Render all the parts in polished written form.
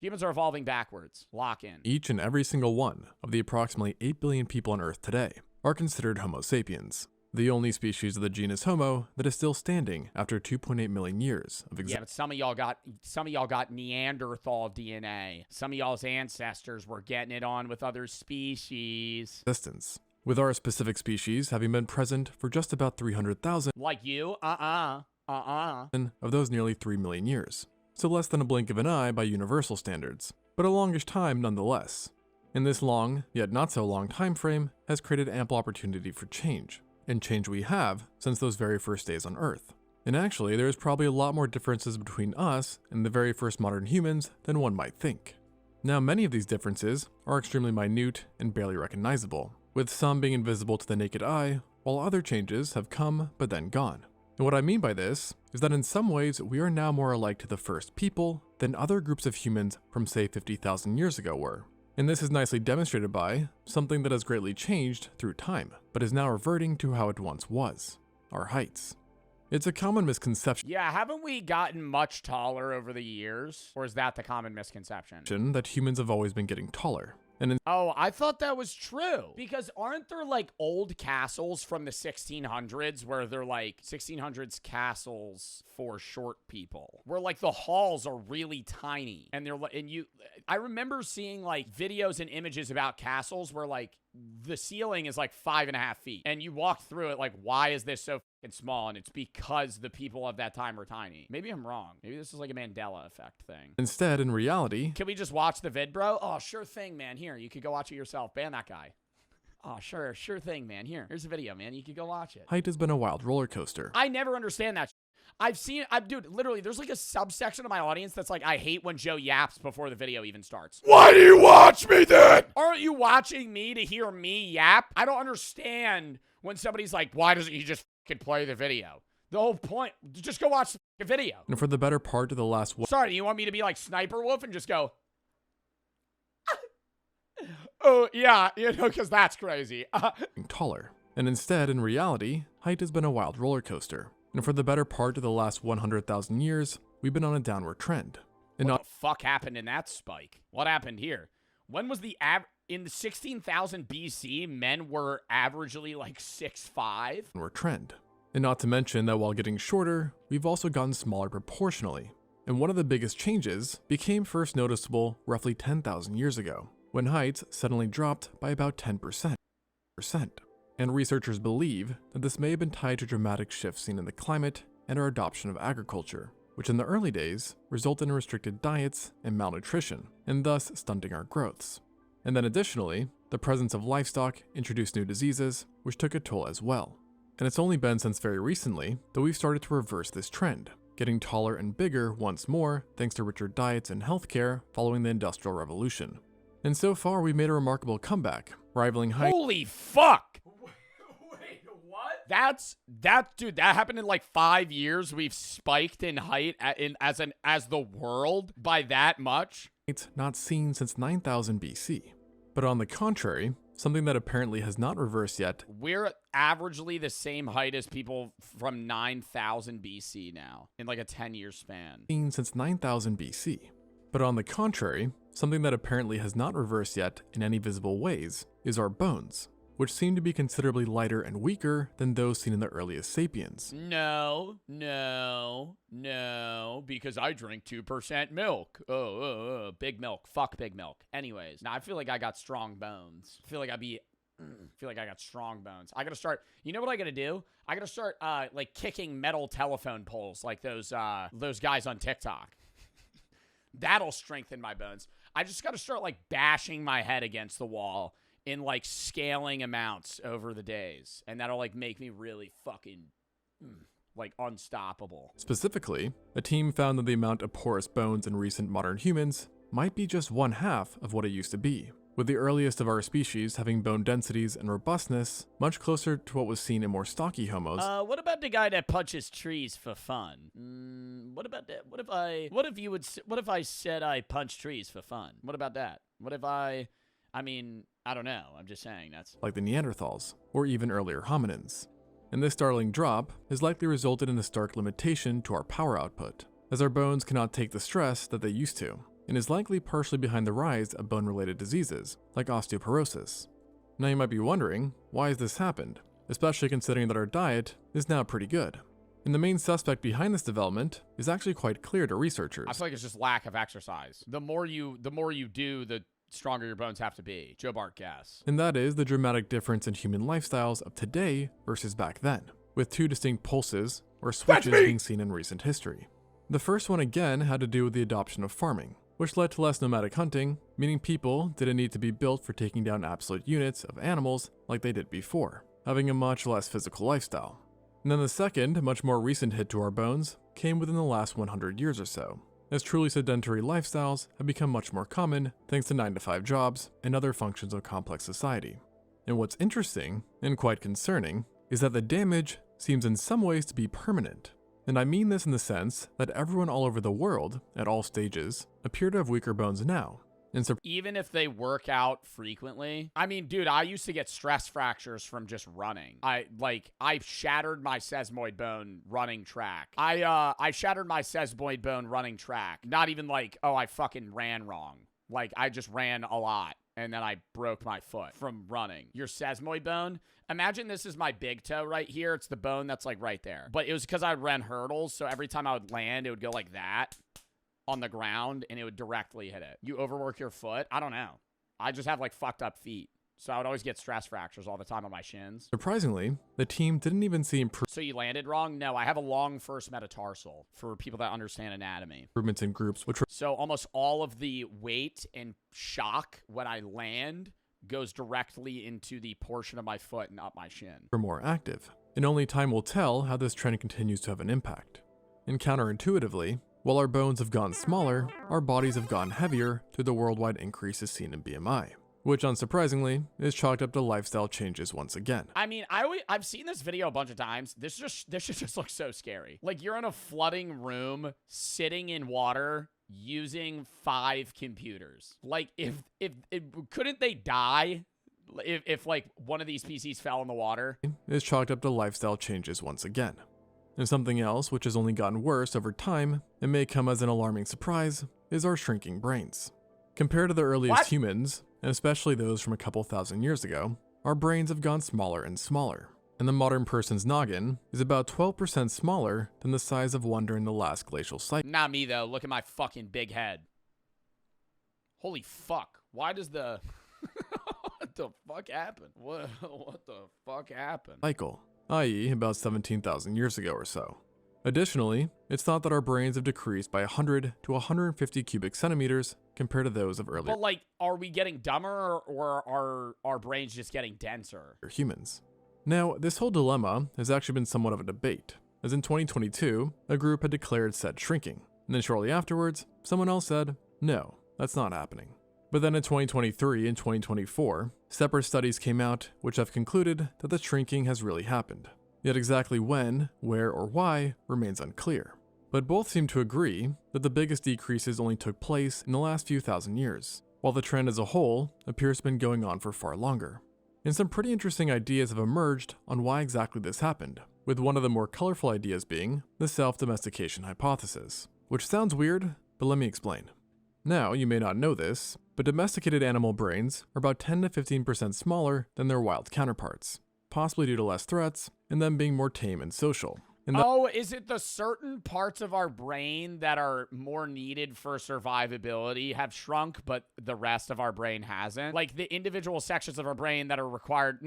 Humans are evolving backwards. Lock in. Each and every single one of the approximately 8 billion people on Earth today are considered Homo sapiens, the only species of the genus Homo that is still standing after 2.8 million years of existence. Yeah, but some of y'all got Neanderthal DNA. Some of y'all's ancestors were getting it on with other species. With our specific species having been present for just about 300,000 Like you? of those nearly 3 million years. So less than a blink of an eye by universal standards, but a longish time nonetheless. And this long, yet not so long time frame has created ample opportunity for change, and change we have since those very first days on Earth. And actually, there is probably a lot more differences between us and the very first modern humans than one might think. Now, many of these differences are extremely minute and barely recognizable, with some being invisible to the naked eye, while other changes have come but then gone. And what I mean by this is that in some ways we are now more alike to the first people than other groups of humans from say 50,000 years ago were. And this is nicely demonstrated by something that has greatly changed through time, but is now reverting to how it once was: our heights. It's a common misconception Yeah, haven't we gotten much taller over the years? Or is that the common misconception? that humans have always been getting taller. And Oh, I thought that was true. Because aren't there like old castles from the 1600s where they're like 1600s castles for short people, where like the halls are really tiny and I remember seeing like videos and images about castles where like the ceiling is like 5.5 feet and you walk through it like, why is this so fucking small? And it's because the people of that time were tiny. Maybe I'm wrong. Maybe this is like a Mandela effect thing. instead, in reality, Can we just watch the vid, bro? Oh, sure thing, man. Here, you could go watch it yourself. Ban that guy. Oh, sure thing, man. Here's a video, man. You could go watch it. height has been a wild roller coaster. I never understand that. Dude, literally, there's like a subsection of my audience that's like, I hate when Joe yaps before the video even starts. Why do you watch me then? Aren't you watching me to hear me yap? I don't understand when somebody's like, why doesn't he just fucking play the video? The whole point, just go watch the video. And for the better part of the last Sorry, you want me to be like Sniper Wolf and just go, oh, yeah, because that's crazy. taller. And instead, in reality, height has been a wild roller coaster. And for the better part of the last 100,000 years, we've been on a downward trend. And What the fuck happened in that spike? What happened here? When was in the 16,000 BC, men were averagely like 6'5"? downward trend. And not to mention that while getting shorter, we've also gotten smaller proportionally. And one of the biggest changes became first noticeable roughly 10,000 years ago, when heights suddenly dropped by about 10%. And researchers believe that this may have been tied to dramatic shifts seen in the climate and our adoption of agriculture, which in the early days resulted in restricted diets and malnutrition, and thus stunting our growths. And then additionally, the presence of livestock introduced new diseases, which took a toll as well. And it's only been since very recently that we've started to reverse this trend, getting taller and bigger once more thanks to richer diets and healthcare following the Industrial Revolution. And so far we've made a remarkable comeback, rivaling height. Holy fuck! Wait, what? Dude, that happened in like 5 years. We've spiked in height as the world by that much. Not seen since 9000 BC. But on the contrary, something that apparently has not reversed yet. We're averagely the same height as people from 9000 BC now in like a 10-year span. Seen since 9000 BC. But on the contrary, something that apparently has not reversed yet in any visible ways is our bones, which seem to be considerably lighter and weaker than those seen in the earliest sapiens. No, because I drink 2% milk. Big milk. Fuck big milk. Anyways, now I feel like I got strong bones. I feel like I got strong bones. I gotta start, you know what I gotta do? I gotta start, like kicking metal telephone poles like those guys on TikTok. That'll strengthen my bones. I just gotta start like bashing my head against the wall in like scaling amounts over the days, and that'll like make me really fucking like unstoppable. Specifically, a team found that the amount of porous bones in recent modern humans might be just 1/2 of what it used to be, with the earliest of our species having bone densities and robustness much closer to what was seen in more stocky homos. What about the guy that punches trees for fun? What about that? What if I said I punch trees for fun? What about that? What if I mean, I don't know. I'm just saying that's like the Neanderthals, or even earlier hominins. And this startling drop has likely resulted in a stark limitation to our power output, as our bones cannot take the stress that they used to. and is likely partially behind the rise of bone-related diseases like osteoporosis. Now you might be wondering, why has this happened, especially considering that our diet is now pretty good. And the main suspect behind this development is actually quite clear to researchers. I feel like it's just lack of exercise. The more you do, the stronger your bones have to be. Joe Bart guess. And that is the dramatic difference in human lifestyles of today versus back then, with two distinct pulses or switches being seen in recent history. The first one again had to do with the adoption of farming, which led to less nomadic hunting, meaning people didn't need to be built for taking down absolute units of animals like they did before, having a much less physical lifestyle. And then the second, much more recent hit to our bones came within the last 100 years or so, as truly sedentary lifestyles have become much more common thanks to 9-to-5 jobs and other functions of complex society. And what's interesting, and quite concerning, is that the damage seems in some ways to be permanent. And I mean this in the sense that everyone all over the world, at all stages, appear to have weaker bones now. And even if they work out frequently. I mean, dude, I used to get stress fractures from just running. I shattered my sesamoid bone running track. I shattered my sesamoid bone running track. Not even like, oh, I fucking ran wrong. Like, I just ran a lot, and then I broke my foot from running. Your sesamoid bone, imagine this is my big toe right here. It's the bone that's, like, right there. But it was because I ran hurdles, so every time I would land, it would go like that on the ground, and it would directly hit it. You overwork your foot? I don't know. I just have, like, fucked up feet. So I would always get stress fractures all the time on my shins. Surprisingly, the team didn't even see So you landed wrong? No, I have a long first metatarsal for people that understand anatomy. Improvements in groups which were So almost all of the weight and shock when I land goes directly into the portion of my foot and up my shin. more active. And only time will tell how this trend continues to have an impact. And counterintuitively, while our bones have gotten smaller, our bodies have gotten heavier through the worldwide increases seen in BMI. Which, unsurprisingly, is chalked up to lifestyle changes once again. I mean, I've seen this video a bunch of times. This shit just looks so scary. Like, you're in a flooding room, sitting in water, using 5 computers. Like, if couldn't they die if like one of these PCs fell in the water? Is chalked up to lifestyle changes once again. And something else which has only gotten worse over time and may come as an alarming surprise is our shrinking brains. Compared to the earliest humans, and especially those from a couple thousand years ago, our brains have gone smaller and smaller, and the modern person's noggin is about 12% smaller than the size of one during the last glacial cycle. Not me, though. Look at my fucking big head. Holy fuck. Why does the... What the fuck happened? What the fuck happened? Cycle, i.e. about 17,000 years ago or so. Additionally, it's thought that our brains have decreased by 100 to 150 cubic centimeters compared to those of earlier But, like, are we getting dumber or are our brains just getting denser? humans. Now, this whole dilemma has actually been somewhat of a debate, as in 2022, a group had declared said shrinking, and then shortly afterwards, someone else said, no, that's not happening. But then in 2023 and 2024, separate studies came out which have concluded that the shrinking has really happened. Yet exactly when, where, or why remains unclear. But both seem to agree that the biggest decreases only took place in the last few thousand years, while the trend as a whole appears to have been going on for far longer. And some pretty interesting ideas have emerged on why exactly this happened, with one of the more colorful ideas being the self-domestication hypothesis. Which sounds weird, but let me explain. Now, you may not know this, but domesticated animal brains are about 10 to 15% smaller than their wild counterparts, possibly due to less threats and them being more tame and social. Oh, is it the certain parts of our brain that are more needed for survivability have shrunk, but the rest of our brain hasn't? Like, the individual sections of our brain that are required,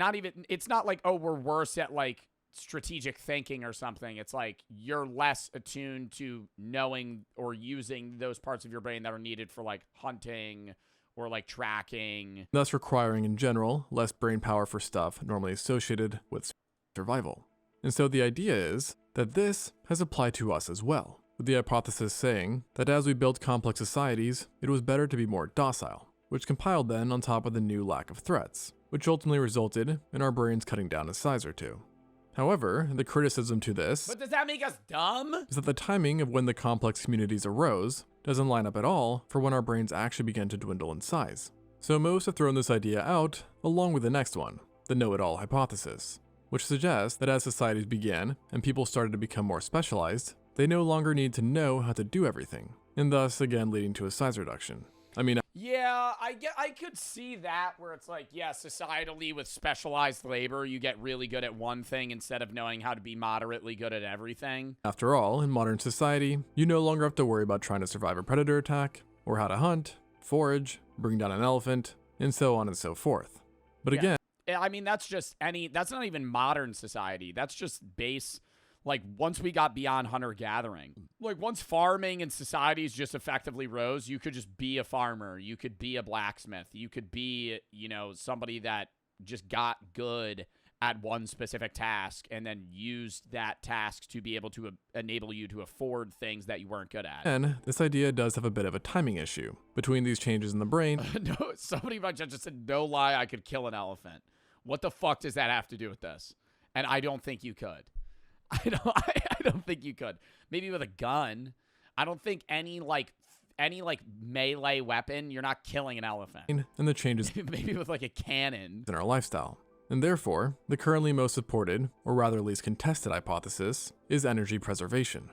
it's not like, oh, we're worse at, like, strategic thinking or something. It's like you're less attuned to knowing or using those parts of your brain that are needed for, like, hunting or, like, tracking. Thus requiring, in general, less brain power for stuff normally associated with survival. And so the idea is that this has applied to us as well, with the hypothesis saying that as we built complex societies, it was better to be more docile, which compiled then on top of the new lack of threats, which ultimately resulted in our brains cutting down a size or two. However, the criticism to this But does that make us dumb? is that the timing of when the complex communities arose doesn't line up at all for when our brains actually began to dwindle in size. So most have thrown this idea out along with the next one, the know-it-all hypothesis, which suggests that as societies began and people started to become more specialized, they no longer need to know how to do everything. and thus again leading to a size reduction. Yeah, I could see that where it's like, yeah, societally with specialized labor, you get really good at one thing instead of knowing how to be moderately good at everything. After all, in modern society, you no longer have to worry about trying to survive a predator attack, or how to hunt, forage, bring down an elephant, and so on and so forth. But again, I mean, that's not even modern society. That's just base. Like, once we got beyond hunter-gathering, like, once farming and societies just effectively rose, you could just be a farmer. You could be a blacksmith. You could be, you know, somebody that just got good at one specific task and then used that task to be able to enable you to afford things that you weren't good at. and this idea does have a bit of a timing issue between these changes in the brain. No, somebody might just said, no lie, I could kill an elephant. What the fuck does that have to do with this? And I don't think you could. I don't think you could. Maybe with a gun. I don't think any melee weapon, you're not killing an elephant. And the changes Maybe with like a cannon. in our lifestyle. And therefore, the currently most supported, or rather least contested hypothesis, is energy preservation.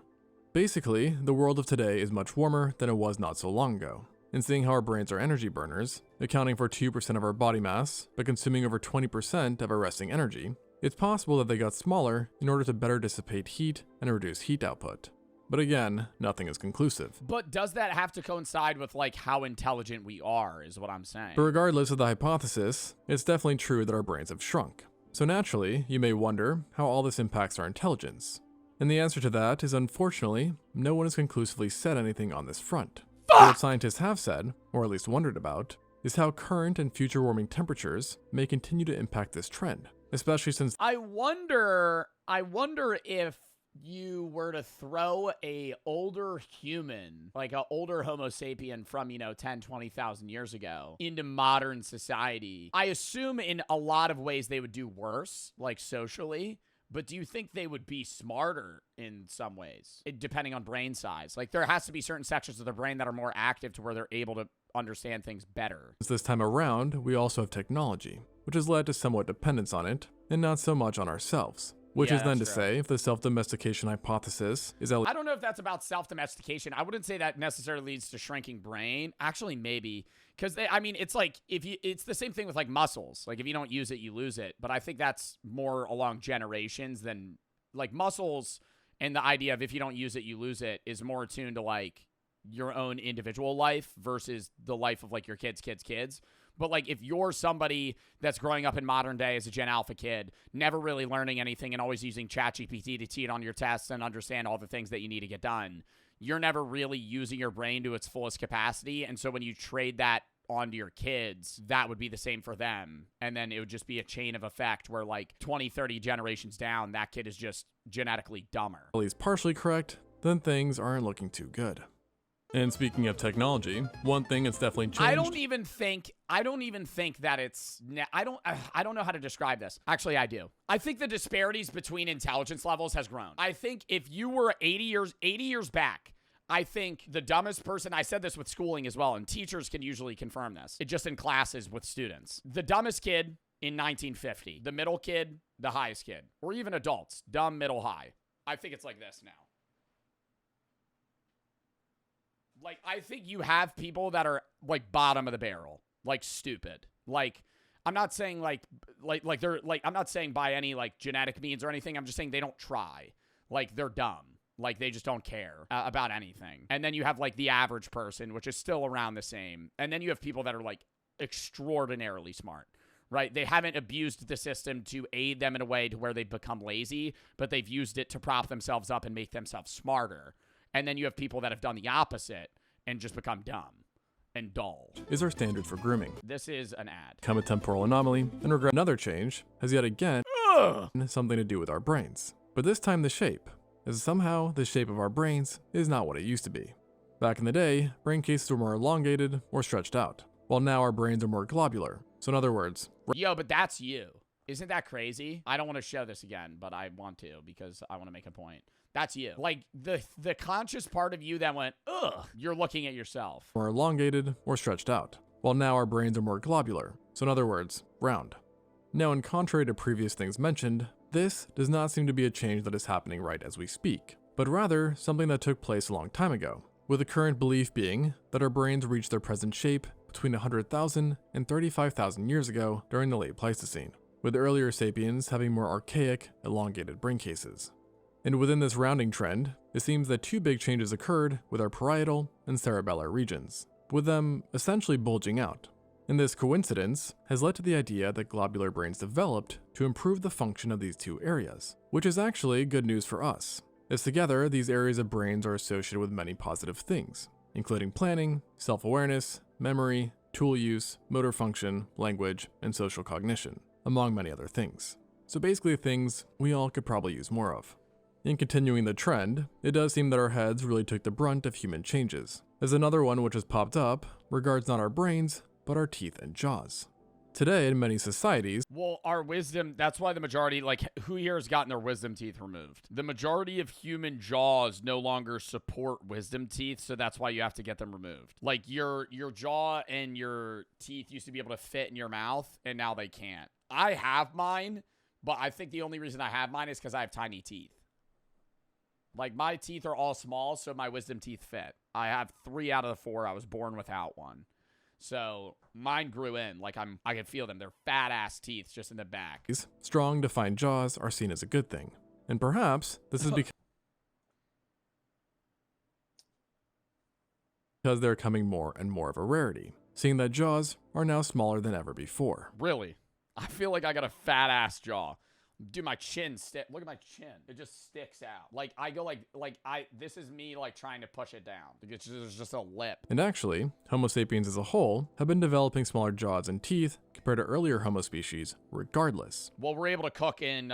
Basically, the world of today is much warmer than it was not so long ago. And seeing how our brains are energy burners, accounting for 2% of our body mass, but consuming over 20% of our resting energy, it's possible that they got smaller in order to better dissipate heat and reduce heat output. But again, nothing is conclusive. But does that have to coincide with like how intelligent we are, is what I'm saying. But regardless of the hypothesis, it's definitely true that our brains have shrunk. So naturally, you may wonder how all this impacts our intelligence. And the answer to that is unfortunately, no one has conclusively said anything on this front. But what scientists have said, or at least wondered about, is how current and future warming temperatures may continue to impact this trend. Especially since I wonder if you were to throw a older human, like an older Homo sapien from, 10, 20,000 years ago into modern society, I assume in a lot of ways they would do worse, like socially. But do you think they would be smarter in some ways, depending on brain size? Like, there has to be certain sections of their brain that are more active to where they're able to understand things better. This time around, we also have technology, which has led to somewhat dependence on it, and not so much on ourselves. Which is then to say, if the self-domestication hypothesis is I don't know if that's about self-domestication. I wouldn't say that necessarily leads to shrinking brain. Actually, maybe. Because, it's like, it's the same thing with, like, muscles. Like, if you don't use it, you lose it. But I think that's more along generations than, like, muscles, and the idea of if you don't use it, you lose it is more attuned to, like, your own individual life versus the life of, like, your kids. But, like, if you're somebody that's growing up in modern day as a Gen Alpha kid, never really learning anything and always using ChatGPT to cheat on your tests and understand all the things that you need to get done, you're never really using your brain to its fullest capacity. And so when you trade that onto your kids, that would be the same for them. And then it would just be a chain of effect where, like, 20, 30 generations down, that kid is just genetically dumber. At least partially correct, then things aren't looking too good. And speaking of technology, one thing that's definitely changed. I don't even think that it's. I don't know how to describe this. Actually, I do. I think the disparities between intelligence levels has grown. I think if you were 80 years back, I think the dumbest person. I said this with schooling as well, and teachers can usually confirm this. It just in classes with students. The dumbest kid in 1950, the middle kid, the highest kid, or even adults, dumb, middle, high. I think it's like this now. Like, I think you have people that are, like, bottom of the barrel, like, stupid. Like, I'm not saying, I'm not saying by any, like, genetic means or anything. I'm just saying they don't try. Like, they're dumb. Like, they just don't care about anything. And then you have, like, the average person, which is still around the same. And then you have people that are, like, extraordinarily smart, right? They haven't abused the system to aid them in a way to where they've become lazy, but they've used it to prop themselves up and make themselves smarter. And then you have people that have done the opposite and just become dumb and dull. Is our standard for grooming. This is an ad. Come a temporal anomaly, and regret another change has yet again something to do with our brains. But this time the shape, as somehow the shape of our brains is not what it used to be. Back in the day, brain cases were more elongated or stretched out, while now our brains are more globular. So in other words, yo, but that's you. Isn't that crazy? I don't want to show this again, but I want to because I want to make a point. That's you. Like, the conscious part of you that went, ugh, you're looking at yourself. More elongated or stretched out, while now our brains are more globular. So in other words, round. Now, in contrary to previous things mentioned, this does not seem to be a change that is happening right as we speak, but rather something that took place a long time ago. with the current belief being that our brains reached their present shape between 100,000 and 35,000 years ago during the late Pleistocene, with earlier sapiens having more archaic, elongated brain cases. And within this rounding trend, it seems that two big changes occurred with our parietal and cerebellar regions, with them essentially bulging out. And this coincidence has led to the idea that globular brains developed to improve the function of these two areas, which is actually good news for us, as together these areas of brains are associated with many positive things, including planning, self-awareness, memory, tool use, motor function, language, and social cognition, among many other things. So basically things we all could probably use more of. In continuing the trend, it does seem that our heads really took the brunt of human changes, as another one which has popped up regards not our brains, but our teeth and jaws. Today, in many societies, well, our wisdom, that's why the majority, like, who here has gotten their wisdom teeth removed? The majority of human jaws no longer support wisdom teeth, so that's why you have to get them removed. Like, your jaw and your teeth used to be able to fit in your mouth, and now they can't. I have mine, but I think the only reason I have mine is because I have tiny teeth. Like, my teeth are all small, so my wisdom teeth fit. I have 3 out of the 4. I was born without one. So mine grew in, like I can feel them. They're fat ass teeth just in the back. Strong, defined jaws are seen as a good thing. And perhaps this is because they're becoming more and more of a rarity, seeing that jaws are now smaller than ever before. Really? I feel like I got a fat ass jaw. Dude, my chin look at my chin. It just sticks out. Like I go this is me like trying to push it down. Like there's just a lip. And actually, Homo sapiens as a whole have been developing smaller jaws and teeth compared to earlier Homo species regardless. Well, we're able to cook and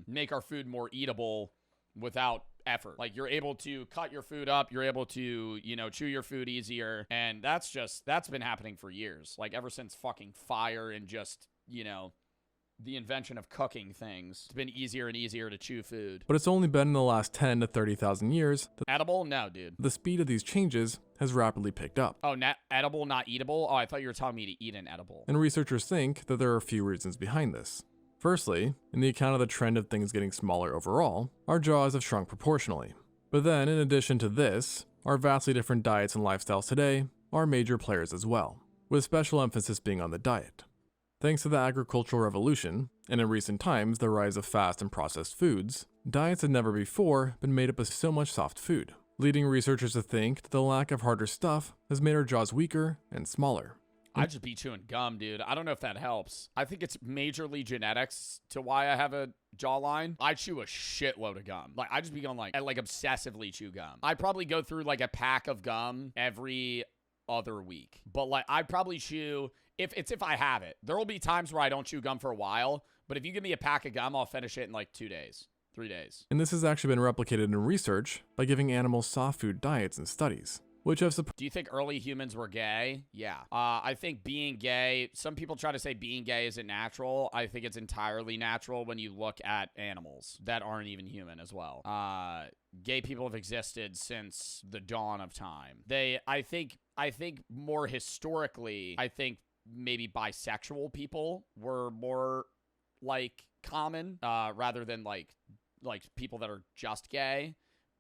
make our food more eatable without effort. Like you're able to cut your food up, you're able to, chew your food easier, and that's been happening for years. Like ever since fucking fire and just, the invention of cooking things. It's been easier and easier to chew food. But it's only been in the last 10 to 30,000 years that edible? No, dude. The speed of these changes has rapidly picked up. Oh, not edible, not eatable? Oh, I thought you were telling me to eat an edible. And researchers think that there are a few reasons behind this. Firstly, in the account of the trend of things getting smaller overall, our jaws have shrunk proportionally. But then, in addition to this, our vastly different diets and lifestyles today are major players as well, with special emphasis being on the diet. Thanks to the agricultural revolution, and in recent times the rise of fast and processed foods, diets had never before been made up of so much soft food, leading researchers to think that the lack of harder stuff has made our jaws weaker and smaller. I just be chewing gum, dude. I don't know if that helps. I think it's majorly genetics to why I have a jawline. I chew a shitload of gum. Like I just be going like obsessively chew gum. I probably go through like a pack of gum every other week. But like I probably chew if I have it. There will be times where I don't chew gum for a while, but if you give me a pack of gum, I'll finish it in like 2 days, 3 days. And this has actually been replicated in research by giving animals soft food diets and studies, which have Do you think early humans were gay? Yeah. I think being gay, some people try to say being gay isn't natural. I think it's entirely natural when you look at animals that aren't even human as well. Gay people have existed since the dawn of time. I think more historically, I think maybe bisexual people were more like common rather than like people that are just gay.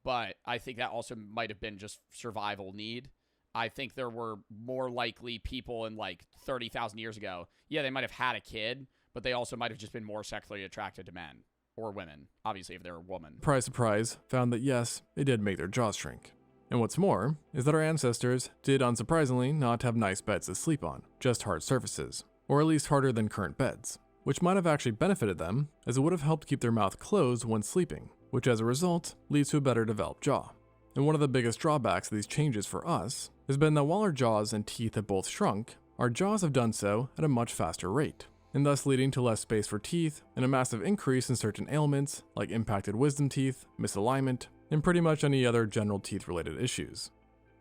But I think that also might have been just survival need. I think there were more likely people in like 30,000 years ago. Yeah, they might have had a kid, but they also might have just been more sexually attracted to men or women. Obviously, if they're a woman. Surprise, surprise, found that yes, it did make their jaws shrink. And what's more, is that our ancestors did unsurprisingly not have nice beds to sleep on, just hard surfaces, or at least harder than current beds, which might have actually benefited them, as it would have helped keep their mouth closed when sleeping, which as a result leads to a better developed jaw. And one of the biggest drawbacks of these changes for us has been that while our jaws and teeth have both shrunk, our jaws have done so at a much faster rate, and thus leading to less space for teeth and a massive increase in certain ailments like impacted wisdom teeth, misalignment, and pretty much any other general teeth-related issues.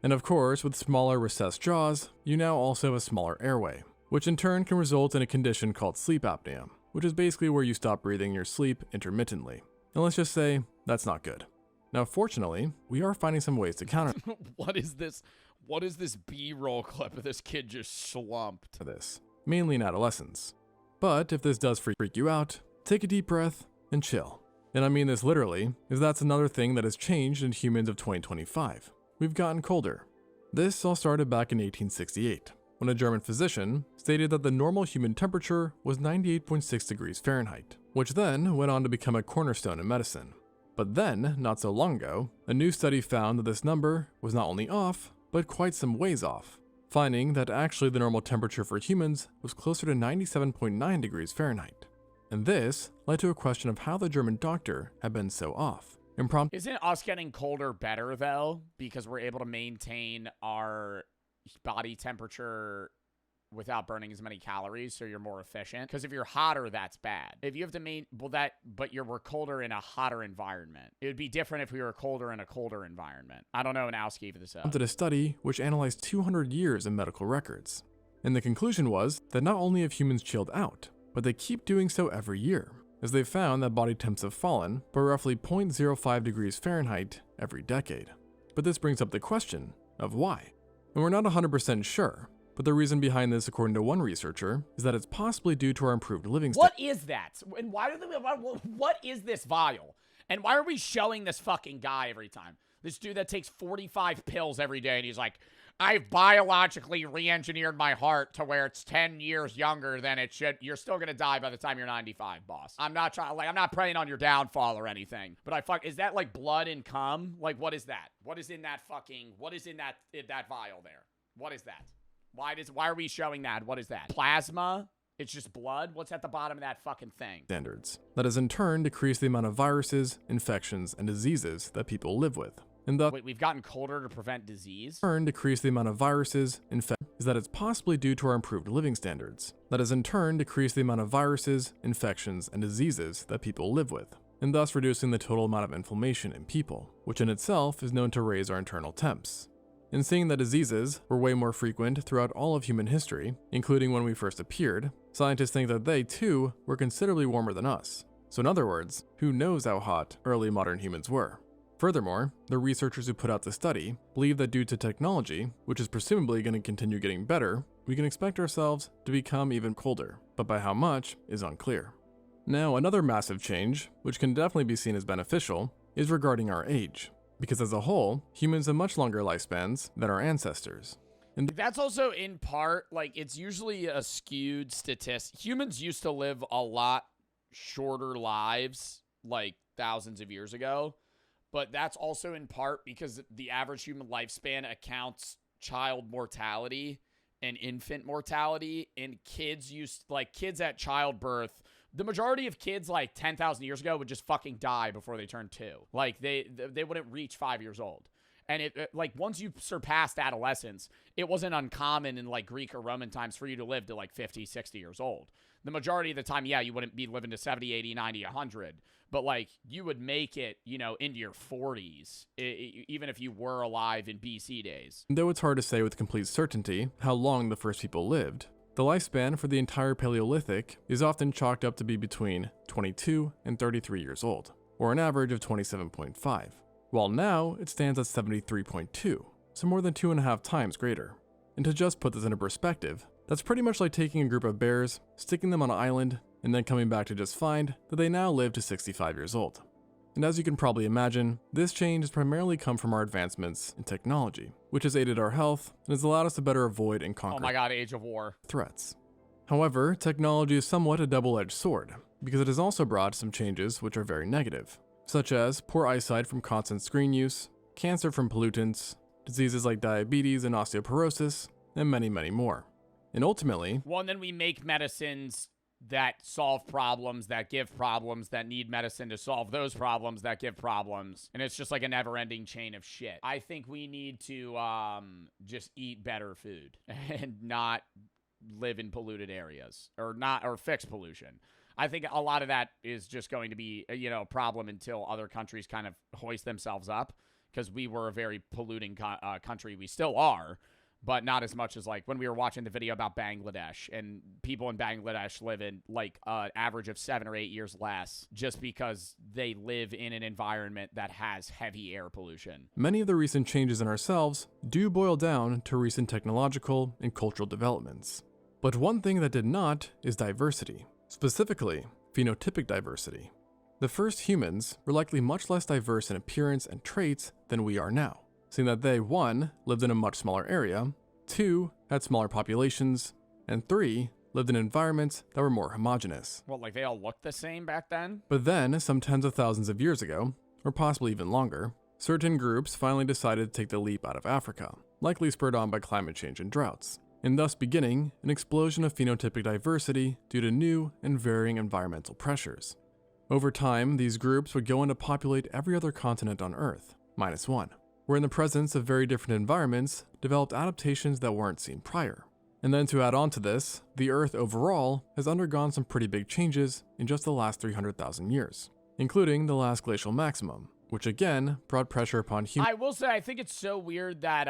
And of course, with smaller recessed jaws, you now also have a smaller airway, which in turn can result in a condition called sleep apnea, which is basically where you stop breathing in your sleep intermittently. And let's just say, that's not good. Now, fortunately, we are finding some ways to counter What is this? What is this B-roll clip of this kid just slumped? this, mainly in adolescence. But if this does freak you out, take a deep breath and chill. And I mean this literally, as that's another thing that has changed in humans of 2025, we've gotten colder. This all started back in 1868, when a German physician stated that the normal human temperature was 98.6 degrees Fahrenheit, which then went on to become a cornerstone in medicine. But then, not so long ago, a new study found that this number was not only off, but quite some ways off, finding that actually the normal temperature for humans was closer to 97.9 degrees Fahrenheit. And this led to a question of how the German doctor had been so off. Isn't us getting colder better, though? Because we're able to maintain our body temperature without burning as many calories, so you're more efficient. Because if you're hotter, that's bad. If you have to we're colder in a hotter environment. It would be different if we were colder in a colder environment. I don't know, and Alex gave this up. Did a study which analyzed 200 years of medical records. And the conclusion was that not only have humans chilled out, but they keep doing so every year, as they found that body temps have fallen by roughly 0.05 degrees Fahrenheit every decade. But this brings up the question of why. And we're not 100% sure, but the reason behind this, according to one researcher, is that it's possibly due to our improved living standards. What is that? And what is this vial? And why are we showing this fucking guy every time? This dude that takes 45 pills every day, and he's like, I've biologically re-engineered my heart to where it's 10 years younger than it should. You're still gonna die by the time you're 95, boss. I'm not preying on your downfall or anything. But is that like blood and cum? Like, what is that? What is in that vial there? What is that? Why are we showing that? What is that? Plasma? It's just blood? What's at the bottom of that fucking thing? Standards. That has in turn decreased the amount of viruses, infections, and diseases that people live with. And thus, wait, we've gotten colder to prevent disease? Decrease the amount of viruses, is that it's possibly due to our improved living standards. That has in turn decreased the amount of viruses, infections, and diseases that people live with, and thus reducing the total amount of inflammation in people, which in itself is known to raise our internal temps. And seeing that diseases were way more frequent throughout all of human history, including when we first appeared, scientists think that they, too, were considerably warmer than us. So in other words, who knows how hot early modern humans were? Furthermore, the researchers who put out the study believe that due to technology, which is presumably going to continue getting better, we can expect ourselves to become even colder, but by how much is unclear. Now, another massive change, which can definitely be seen as beneficial, is regarding our age. Because as a whole, humans have much longer lifespans than our ancestors. And that's also in part, like, it's usually a skewed statistic. Humans used to live a lot shorter lives, like, thousands of years ago. But that's also in part because the average human lifespan accounts child mortality and infant mortality. And kids at childbirth, the majority of kids like 10,000 years ago would just fucking die before they turned 2. Like they wouldn't reach 5 years old. And it like once you surpassed adolescence, it wasn't uncommon in like Greek or Roman times for you to live to like 50, 60 years old. The majority of the time, yeah, you wouldn't be living to 70, 80, 90, 100. But like you would make it, into your 40s, even if you were alive in BC days. Though it's hard to say with complete certainty how long the first people lived, the lifespan for the entire Paleolithic is often chalked up to be between 22 and 33 years old, or an average of 27.5, while now it stands at 73.2, so more than 2.5 times greater. And to just put this into perspective, that's pretty much like taking a group of bears, sticking them on an island, and then coming back to just find that they now live to 65 years old. And as you can probably imagine, this change has primarily come from our advancements in technology, which has aided our health and has allowed us to better avoid and conquer Age of War threats. However, technology is somewhat a double-edged sword, because it has also brought some changes which are very negative, such as poor eyesight from constant screen use, cancer from pollutants, diseases like diabetes and osteoporosis, and many, many more. And ultimately, well, and then we make medicines that solve problems, that give problems, that need medicine to solve those problems, that give problems. And it's just like a never-ending chain of shit. I think we need to just eat better food and not live in polluted areas or fix pollution. I think a lot of that is just going to be, a problem until other countries kind of hoist themselves up, because we were a very polluting country. We still are. But not as much as like when we were watching the video about Bangladesh, and people in Bangladesh live in like an average of 7 or 8 years less just because they live in an environment that has heavy air pollution. Many of the recent changes in ourselves do boil down to recent technological and cultural developments. But one thing that did not is diversity, specifically phenotypic diversity. The first humans were likely much less diverse in appearance and traits than we are now. seeing that they 1. lived in a much smaller area, 2. had smaller populations, and 3. lived in environments that were more homogeneous. Well, like they all looked the same back then? But then, some tens of thousands of years ago, or possibly even longer, certain groups finally decided to take the leap out of Africa, likely spurred on by climate change and droughts, and thus beginning an explosion of phenotypic diversity due to new and varying environmental pressures. Over time, these groups would go on to populate every other continent on Earth, minus one, where in the presence of very different environments, developed adaptations that weren't seen prior. And then to add on to this, the Earth overall has undergone some pretty big changes in just the last 300,000 years, including the last glacial maximum, which again brought pressure upon humans. I will say, I think it's so weird that,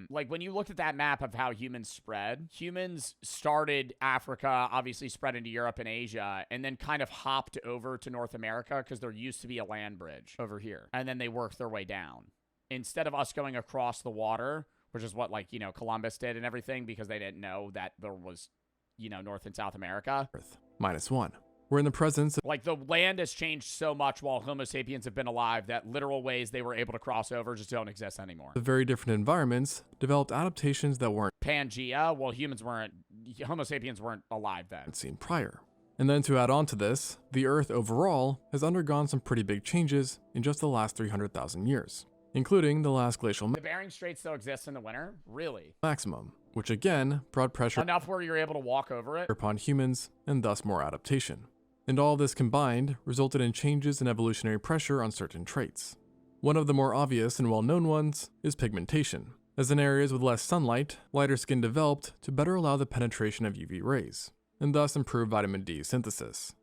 like when you looked at that map of how humans spread, humans started Africa, obviously spread into Europe and Asia, and then kind of hopped over to North America because there used to be a land bridge over here. And then they worked their way down. Instead of us going across the water, which is what, like, you know, Columbus did and everything because they didn't know that there was, you know, North and South America. Earth, minus one. We're in the presence of, like, the land has changed so much while Homo sapiens have been alive that literal ways they were able to cross over just don't exist anymore. the very different environments, developed adaptations that weren't Pangea, well, Homo sapiens weren't alive then. seen prior. And then to add on to this, the Earth overall has undergone some pretty big changes in just the last 300,000 years, including the last glacial The Bering Strait still exists in the winter? Really? maximum, which again brought pressure Enough where you're able to walk over it? upon humans and thus more adaptation. And all this combined resulted in changes in evolutionary pressure on certain traits. One of the more obvious and well-known ones is pigmentation, as in areas with less sunlight, lighter skin developed to better allow the penetration of UV rays, and thus improve vitamin D synthesis.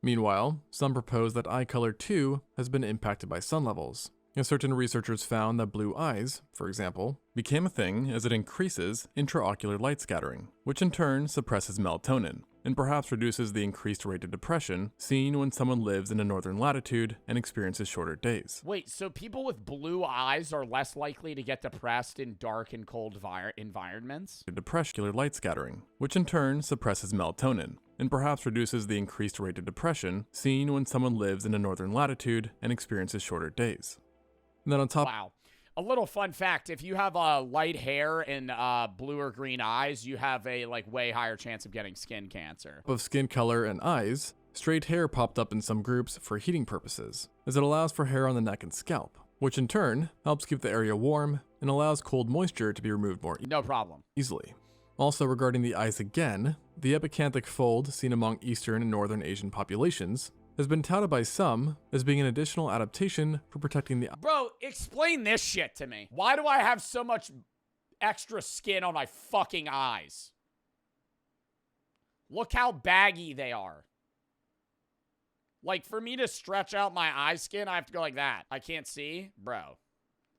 Meanwhile, some propose that eye color too has been impacted by sun levels, and certain researchers found that blue eyes, for example, became a thing as it increases intraocular light scattering, which in turn suppresses melatonin, and perhaps reduces the increased rate of depression seen when someone lives in a northern latitude and experiences shorter days. Wait, so people with blue eyes are less likely to get depressed in dark and cold environments? Depression light scattering, which in turn suppresses melatonin, and perhaps reduces the increased rate of depression seen when someone lives in a northern latitude and experiences shorter days. And then on top Wow. A little fun fact, if you have light hair and blue or green eyes, you have a like way higher chance of getting skin cancer. of skin color and eyes, straight hair popped up in some groups for heating purposes, as it allows for hair on the neck and scalp, which in turn helps keep the area warm and allows cold moisture to be removed more No problem. easily. Also regarding the eyes again, the epicanthic fold seen among Eastern and Northern Asian populations has been touted by some as being an additional adaptation for protecting the Bro, explain this shit to me. Why do I have so much extra skin on my fucking eyes? Look how baggy they are. Like, for me to stretch out my eye skin, I have to go like that. I can't see? Bro.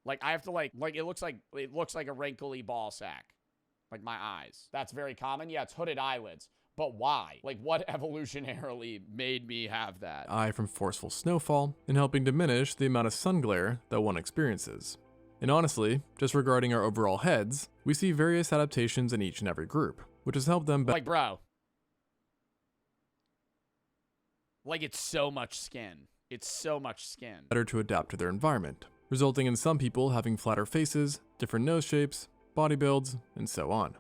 Like, I have to, like it looks like a wrinkly ball sack. Like, my eyes. That's very common. Yeah, it's hooded eyelids. But why? Like, what evolutionarily made me have that? eye from forceful snowfall and helping diminish the amount of sun glare that one experiences. And honestly, just regarding our overall heads, we see various adaptations in each and every group, which has helped them Like, bro. Like, it's so much skin. It's so much skin. better to adapt to their environment, resulting in some people having flatter faces, different nose shapes, body builds, and so on.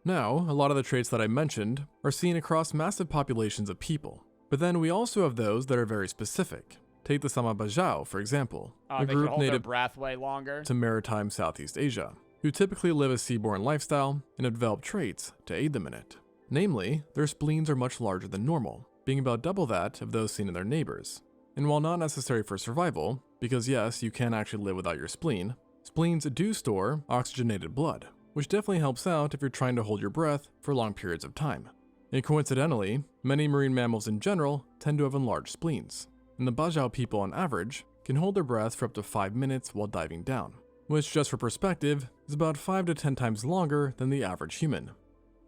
Now, a lot of the traits that I mentioned are seen across massive populations of people, but then we also have those that are very specific. Take the Sama Bajau, for example, a They can group hold their native breath way longer. to maritime Southeast Asia, who typically live a seaborne lifestyle and have developed traits to aid them in it. Namely, their spleens are much larger than normal, being about double that of those seen in their neighbors. And while not necessary for survival, because yes, you can actually live without your spleen, spleens do store oxygenated blood, which definitely helps out if you're trying to hold your breath for long periods of time. And coincidentally, many marine mammals in general tend to have enlarged spleens, and the Bajau people on average can hold their breath for up to 5 minutes while diving down, which just for perspective is about 5 to 10 times longer than the average human.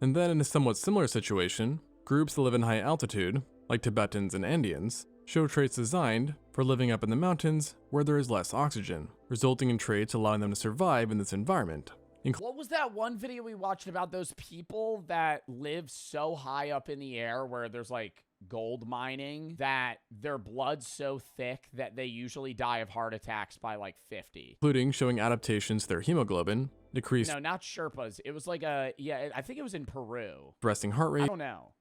And then in a somewhat similar situation, groups that live in high altitude, like Tibetans and Andeans, show traits designed for living up in the mountains where there is less oxygen, resulting in traits allowing them to survive in this environment. What was that one video we watched about those people that live so high up in the air where there's like gold mining that their blood's so thick that they usually die of heart attacks by like 50. Including showing adaptations to their hemoglobin, decreased No, not Sherpas. It was like I think it was in Peru. resting heart I rate, don't know.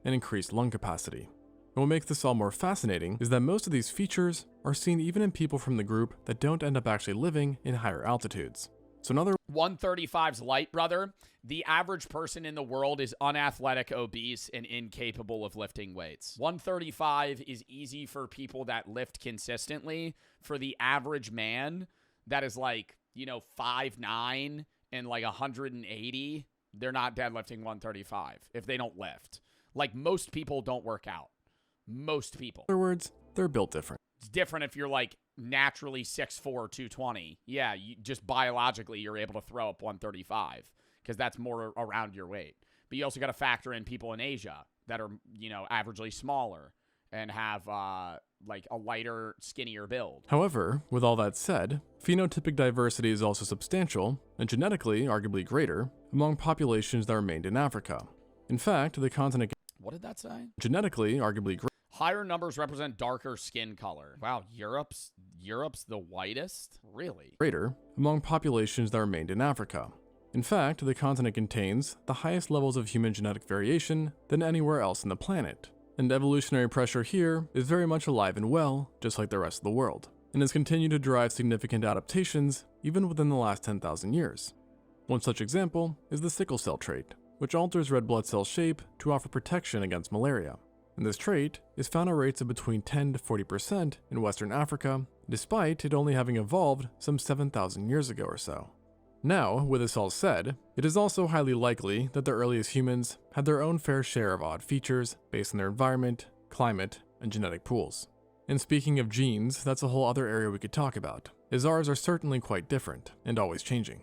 and increased lung capacity. And what makes this all more fascinating is that most of these features are seen even in people from the group that don't end up actually living in higher altitudes. So another 135's light, brother. The average person in the world is unathletic, obese, and incapable of lifting weights. 135 is easy for people that lift consistently. For the average man that is like, 5'9" and like 180, they're not deadlifting 135 if they don't lift. Like, most people don't work out. Most people. in other words, they're built different. It's different if you're like naturally 6'4", 220. Yeah, you just biologically you're able to throw up 135 because that's more around your weight. But you also got to factor in people in Asia that are, averagely smaller and have like a lighter, skinnier build. However, with all that said, phenotypic diversity is also substantial, and genetically arguably greater, among populations that remained in Africa. In fact, the continent What did that say? genetically arguably Higher numbers represent darker skin color. Wow, Europe's the whitest? Really? greater among populations that remained in Africa. In fact, the continent contains the highest levels of human genetic variation than anywhere else on the planet. And evolutionary pressure here is very much alive and well, just like the rest of the world, and has continued to drive significant adaptations even within the last 10,000 years. One such example is the sickle cell trait, which alters red blood cell shape to offer protection against malaria. And this trait is found at rates of between 10 to 40% in Western Africa, despite it only having evolved some 7,000 years ago or so. Now, with this all said, it is also highly likely that the earliest humans had their own fair share of odd features based on their environment, climate, and genetic pools. And speaking of genes, that's a whole other area we could talk about, as ours are certainly quite different and always changing.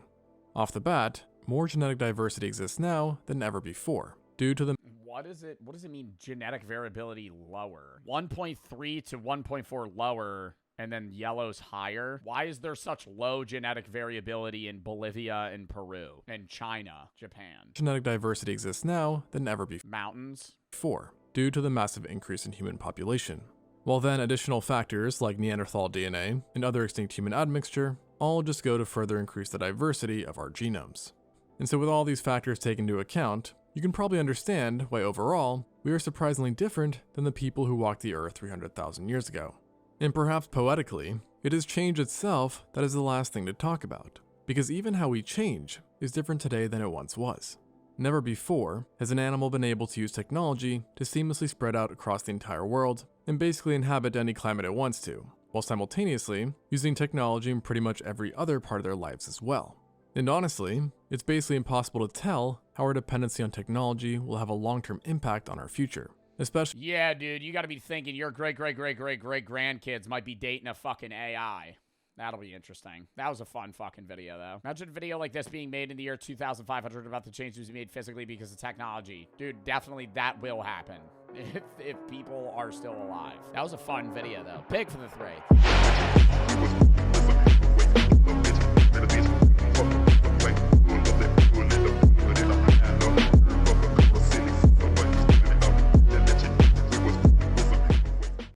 Off the bat, more genetic diversity exists now than ever before, due to the What does it mean genetic variability lower? 1.3 to 1.4 lower, and then yellow's higher? Why is there such low genetic variability in Bolivia and Peru and China, Japan? genetic diversity exists now than ever Mountains? before, due to the massive increase in human population. While then additional factors like Neanderthal DNA and other extinct human admixture all just go to further increase the diversity of our genomes. And so with all these factors taken into account, you can probably understand why overall, we are surprisingly different than the people who walked the earth 300,000 years ago. And perhaps poetically, it is change itself that is the last thing to talk about, because even how we change is different today than it once was. Never before has an animal been able to use technology to seamlessly spread out across the entire world and basically inhabit any climate it wants to, while simultaneously using technology in pretty much every other part of their lives as well. And honestly, it's basically impossible to tell how our dependency on technology will have a long-term impact on our future, especially Yeah, dude, you gotta be thinking your great-great-great-great-great-grandkids might be dating a fucking AI. That'll be interesting. That was a fun fucking video, though. Imagine a video like this being made in the year 2500 about the changes we made physically because of technology. Dude, definitely that will happen if people are still alive. That was a fun video, though. Big for the 3.